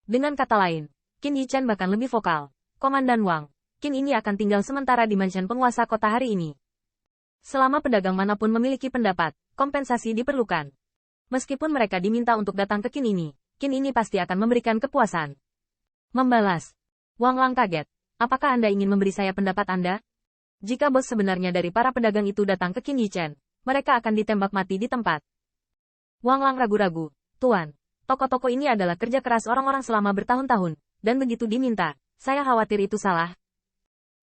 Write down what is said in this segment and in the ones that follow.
Dengan kata lain, Qin Yichen bahkan lebih vokal. Komandan Wang, Qin ini akan tinggal sementara di mansion penguasa kota hari ini. Selama pedagang manapun memiliki pendapat, kompensasi diperlukan. Meskipun mereka diminta untuk datang ke Qin ini pasti akan memberikan kepuasan. Membalas. Wang Lang kaget. Apakah Anda ingin memberi saya pendapat Anda? Jika bos sebenarnya dari para pedagang itu datang ke Qin Yichen, mereka akan ditembak mati di tempat. Wang Lang ragu-ragu. Tuan, toko-toko ini adalah kerja keras orang-orang selama bertahun-tahun, dan begitu diminta, saya khawatir itu salah.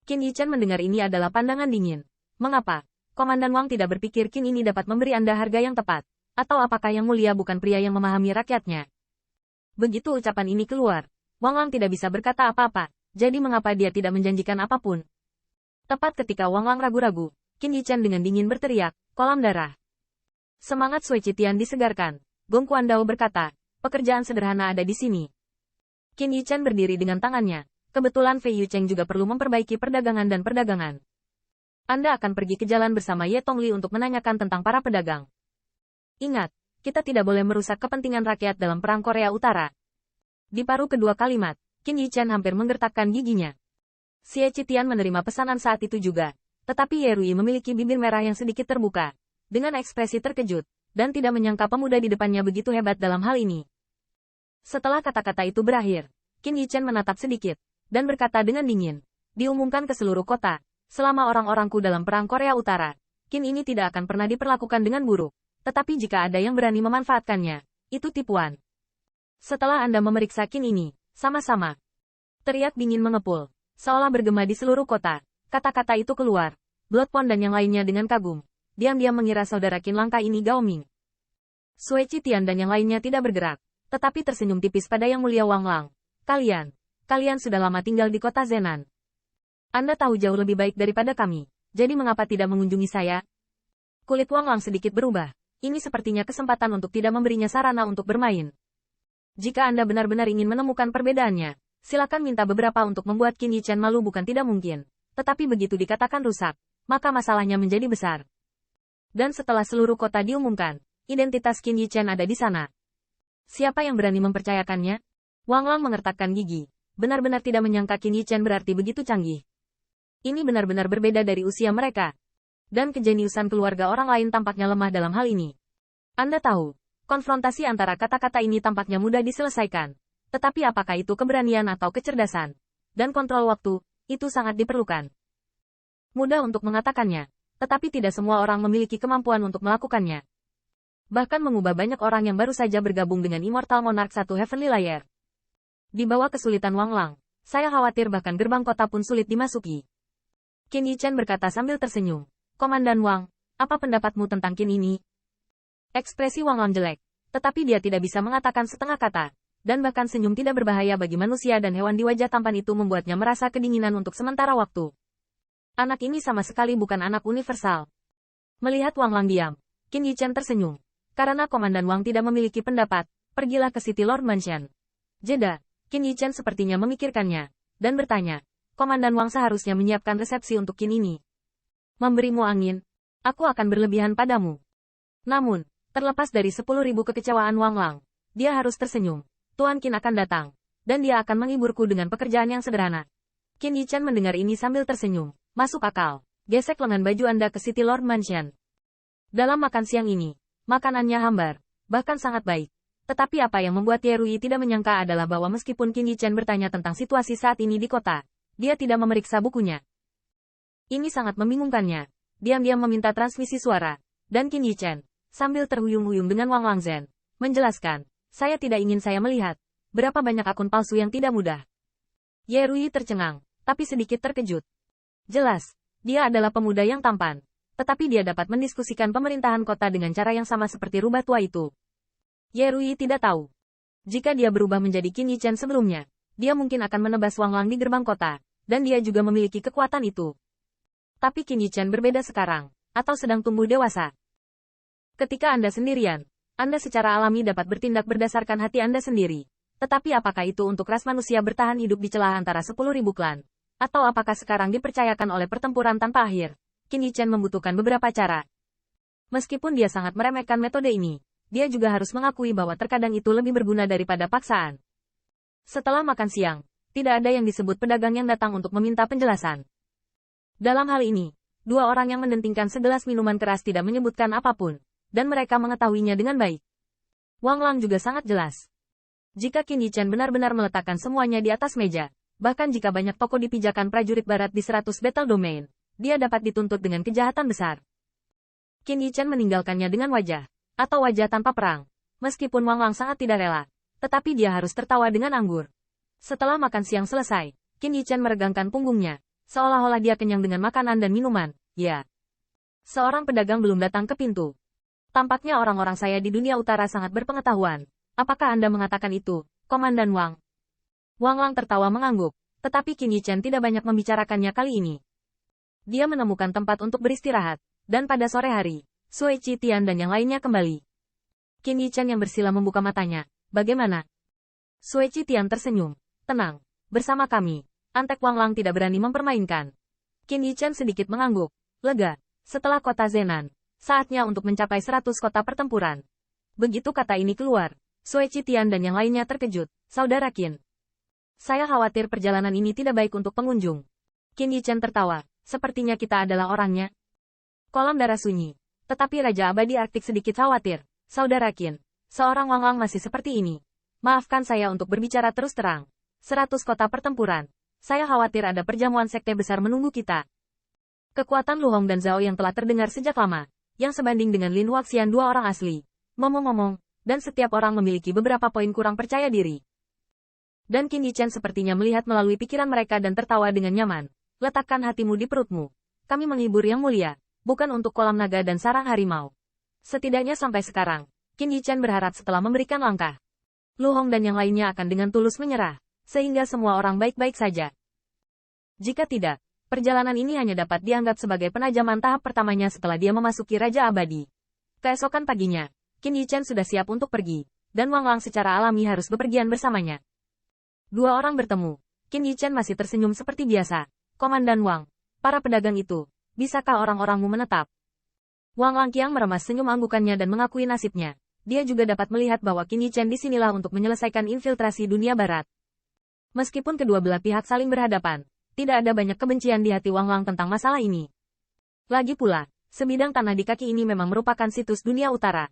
Qin Yichen mendengar ini adalah pandangan dingin. Mengapa? Komandan Wang tidak berpikir Qin ini dapat memberi Anda harga yang tepat. Atau apakah yang mulia bukan pria yang memahami rakyatnya? Begitu ucapan ini keluar, Wang Lang tidak bisa berkata apa-apa. Jadi mengapa dia tidak menjanjikan apapun? Tepat ketika Wang Lang ragu-ragu, Qin Yichen dengan dingin berteriak, kolam darah. Semangat Sui Qitian disegarkan. Gong Kuandao berkata, pekerjaan sederhana ada di sini. Qin Yichen berdiri dengan tangannya. Kebetulan Fei Yucheng juga perlu memperbaiki perdagangan dan perdagangan. Anda akan pergi ke jalan bersama Ye Tongli untuk menanyakan tentang para pedagang. Ingat, kita tidak boleh merusak kepentingan rakyat dalam perang Korea Utara. Di paruh kedua kalimat, Qin Yichen hampir menggertakkan giginya. Xie Qitian menerima pesanan saat itu juga, tetapi Ye Rui memiliki bibir merah yang sedikit terbuka, dengan ekspresi terkejut, dan tidak menyangka pemuda di depannya begitu hebat dalam hal ini. Setelah kata-kata itu berakhir, Qin Yichen menatap sedikit, dan berkata dengan dingin, diumumkan ke seluruh kota, selama orang-orangku dalam perang Korea Utara, Qin ini tidak akan pernah diperlakukan dengan buruk, tetapi jika ada yang berani memanfaatkannya, itu tipuan. Setelah Anda memeriksa Qin ini, sama-sama. Teriak dingin mengepul, seolah bergema di seluruh kota. Kata-kata itu keluar. Bloodpond dan yang lainnya dengan kagum. Diam-diam mengira saudara Qin langka ini Gao Ming. Sui Qitian dan yang lainnya tidak bergerak, tetapi tersenyum tipis pada Yang Mulia Wang Lang. Kalian sudah lama tinggal di kota Zenan. Anda tahu jauh lebih baik daripada kami, jadi mengapa tidak mengunjungi saya? Kulit Wang Lang sedikit berubah. Ini sepertinya kesempatan untuk tidak memberinya sarana untuk bermain. Jika Anda benar-benar ingin menemukan perbedaannya, silakan minta beberapa untuk membuat Qin Yichen malu bukan tidak mungkin. Tetapi begitu dikatakan rusak, maka masalahnya menjadi besar. Dan setelah seluruh kota diumumkan, identitas Qin Yichen ada di sana. Siapa yang berani mempercayakannya? Wang Lang mengertakkan gigi. Benar-benar tidak menyangka Qin Yichen berarti begitu canggih. Ini benar-benar berbeda dari usia mereka. Dan kejeniusan keluarga orang lain tampaknya lemah dalam hal ini. Anda tahu, konfrontasi antara kata-kata ini tampaknya mudah diselesaikan. Tetapi apakah itu keberanian atau kecerdasan? Dan kontrol waktu, itu sangat diperlukan. Mudah untuk mengatakannya, tetapi tidak semua orang memiliki kemampuan untuk melakukannya. Bahkan mengubah banyak orang yang baru saja bergabung dengan Immortal Monarch 1 Heavenly Layer. Di bawah kesulitan Wang Lang, saya khawatir bahkan gerbang kota pun sulit dimasuki. Qin Yichen berkata sambil tersenyum. Komandan Wang, apa pendapatmu tentang Qin ini? Ekspresi Wang Lang jelek, tetapi dia tidak bisa mengatakan setengah kata, dan bahkan senyum tidak berbahaya bagi manusia dan hewan di wajah tampan itu membuatnya merasa kedinginan untuk sementara waktu. Anak ini sama sekali bukan anak universal. Melihat Wang Lang diam, Qin Yichen tersenyum. Karena Komandan Wang tidak memiliki pendapat, pergilah ke City Lord Mansion. Jeda, Qin Yichen sepertinya memikirkannya, dan bertanya, Komandan Wang seharusnya menyiapkan resepsi untuk Qin ini. Memberimu angin, aku akan berlebihan padamu. Namun, terlepas dari 10.000 kekecewaan Wang Lang, dia harus tersenyum. Tuan Qin akan datang, dan dia akan menghiburku dengan pekerjaan yang sederhana. Qin Yichen mendengar ini sambil tersenyum. Masuk akal. Gesek lengan baju Anda ke City Lord Mansion. Dalam makan siang ini, makanannya hambar, bahkan sangat baik. Tetapi apa yang membuat Ye Rui tidak menyangka adalah bahwa meskipun Qin Yichen bertanya tentang situasi saat ini di kota, dia tidak memeriksa bukunya. Ini sangat membingungkannya. Diam-diam meminta transmisi suara, dan Qin Yichen, sambil terhuyung-huyung dengan Wang Langzhen, menjelaskan, saya tidak ingin saya melihat berapa banyak akun palsu yang tidak mudah. Ye Rui tercengang, tapi sedikit terkejut. Jelas, dia adalah pemuda yang tampan, tetapi dia dapat mendiskusikan pemerintahan kota dengan cara yang sama seperti rubah tua itu. Ye Rui tidak tahu. Jika dia berubah menjadi Qin Yichen sebelumnya, dia mungkin akan menebas Wang Lang di gerbang kota, dan dia juga memiliki kekuatan itu. Tapi Qin Yichen berbeda sekarang, atau sedang tumbuh dewasa. Ketika Anda sendirian, Anda secara alami dapat bertindak berdasarkan hati Anda sendiri. Tetapi apakah itu untuk ras manusia bertahan hidup di celah antara 10.000 klan? Atau apakah sekarang dipercayakan oleh pertempuran tanpa akhir? Qin Yichen membutuhkan beberapa cara. Meskipun dia sangat meremehkan metode ini, dia juga harus mengakui bahwa terkadang itu lebih berguna daripada paksaan. Setelah makan siang, tidak ada yang disebut pedagang yang datang untuk meminta penjelasan. Dalam hal ini, dua orang yang mendentingkan segelas minuman keras tidak menyebutkan apapun, dan mereka mengetahuinya dengan baik. Wang Lang juga sangat jelas. Jika Qin Yichan benar-benar meletakkan semuanya di atas meja, bahkan jika banyak toko dipijakan prajurit barat di 100 battle domain, dia dapat dituntut dengan kejahatan besar. Qin Yichan meninggalkannya dengan wajah, atau wajah tanpa perang. Meskipun Wang Lang sangat tidak rela, tetapi dia harus tertawa dengan anggur. Setelah makan siang selesai, Qin Yichan meregangkan punggungnya, seolah-olah dia kenyang dengan makanan dan minuman. Ya. Seorang pedagang belum datang ke pintu. Tampaknya orang-orang saya di dunia utara sangat berpengetahuan. Apakah Anda mengatakan itu, Komandan Wang? Wang Lang tertawa mengangguk, tetapi Qin Yichan tidak banyak membicarakannya kali ini. Dia menemukan tempat untuk beristirahat, dan pada sore hari, Sui Qitian dan yang lainnya kembali. Qin Yichan yang bersila membuka matanya. Bagaimana? Sui Qitian tersenyum. Tenang, bersama kami. Antek Wang Lang tidak berani mempermainkan. Qin Yichan sedikit mengangguk. Lega, setelah kota Zenan, saatnya untuk mencapai 100 kota pertempuran. Begitu kata ini keluar, Sui Qitian dan yang lainnya terkejut. Saudara Qin. Saya khawatir perjalanan ini tidak baik untuk pengunjung. Qin Yichan tertawa. Sepertinya kita adalah orangnya. Kolam darah sunyi. Tetapi Raja Abadi Arktik sedikit khawatir. Saudara Qin, seorang Wang Lang masih seperti ini. Maafkan saya untuk berbicara terus terang. 100 kota pertempuran. Saya khawatir ada perjamuan sekte besar menunggu kita. Kekuatan Lu Hong dan Zhao yang telah terdengar sejak lama, yang sebanding dengan Lin Huaxian dua orang asli. Ngomong-ngomong, dan setiap orang memiliki beberapa poin kurang percaya diri. Dan Qin Yichan sepertinya melihat melalui pikiran mereka dan tertawa dengan nyaman. Letakkan hatimu di perutmu. Kami menghibur yang mulia, bukan untuk kolam naga dan sarang harimau. Setidaknya sampai sekarang, Qin Yichan berharap setelah memberikan langkah, Lu Hong dan yang lainnya akan dengan tulus menyerah, sehingga semua orang baik-baik saja. Jika tidak, perjalanan ini hanya dapat dianggap sebagai penajaman tahap pertamanya setelah dia memasuki Raja Abadi. Keesokan paginya, Qin Yichan sudah siap untuk pergi, dan Wang Lang secara alami harus bepergian bersamanya. Dua orang bertemu, Qin Yichan masih tersenyum seperti biasa. Komandan Wang, para pedagang itu, bisakah orang-orangmu menetap? Wang Langqiang meremas senyum anggukannya dan mengakui nasibnya. Dia juga dapat melihat bahwa Qin Yichan disinilah untuk menyelesaikan infiltrasi dunia barat. Meskipun kedua belah pihak saling berhadapan, tidak ada banyak kebencian di hati Wang Lang tentang masalah ini. Lagi pula, sebidang tanah di kaki ini memang merupakan situs dunia utara,